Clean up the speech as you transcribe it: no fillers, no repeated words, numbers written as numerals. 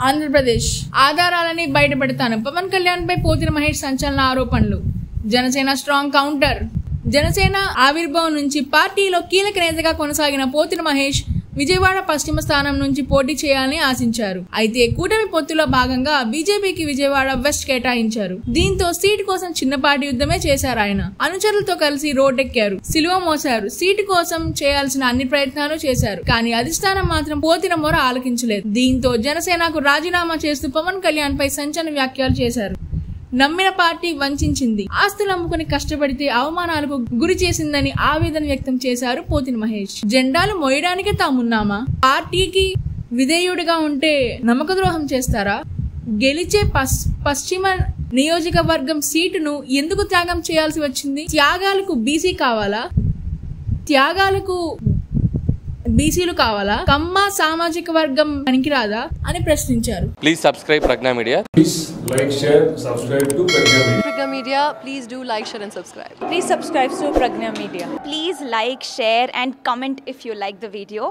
ఆంధ్రప్రదేశ్ ఆధారాలని బయటపెడతాను. పవన్ కళ్యాణ్ పై పోతిన మహేష్ సంచలన ఆరోపణలు. Janasena strong counter. Janasena ఆవిర్భావం నుంచి పార్టీలో కీలక నేతగా కొనసాగిన పోతిన మహేష్ విజయవాడ పశ్చిమ స్థానం నుంచి పోటీ చేయాలని ఆశించారు. అయితే కూటమి పొత్తులో భాగంగా బీజేపీకి విజయవాడ వెస్ట్ కేటాయించారు. దీంతో సీటు కోసం చిన్నపాటి యుద్ధమే చేశారు. ఆయన అనుచరులతో కలిసి రోడ్డెక్కారు, సిలువ మోశారు. సీటు కోసం చేయాల్సిన అన్ని ప్రయత్నాలు చేశారు. కానీ అధిష్టానం మాత్రం పోతిన మొర ఆలకించలేదు. దీంతో జనసేనకు రాజీనామా చేస్తూ పవన్ కళ్యాణ్ పై సంచలన వ్యాఖ్యలు చేశారు. నమ్మిన పార్టీ వంచింది, ఆస్తులు అమ్ముకుని కష్టపడితే అవమానాలకు గురి చేసిందని ఆవేదన వ్యక్తం చేశారు పోతిన మహేష్. జెండాలు మోయడానికే తామున్నామా? పార్టీకి విధేయుడిగా ఉంటే నమ్మక ద్రోహం చేస్తారా? గెలిచే పశ్చిమ నియోజకవర్గం సీటును ఎందుకు త్యాగం చేయాల్సి వచ్చింది? త్యాగాలకు బీసీ కావాలా? త్యాగాలకు బీసీలు కావాలా? కమ్మ సామాజిక వర్గం పనికిరాదా అని ప్రశ్నించారు. Please subscribe Prajna media. Please like, share, subscribe to Pragna Media. Pragna Media, please do like, share and subscribe. Please subscribe to Pragna Media. Please like, share and comment if you like the video.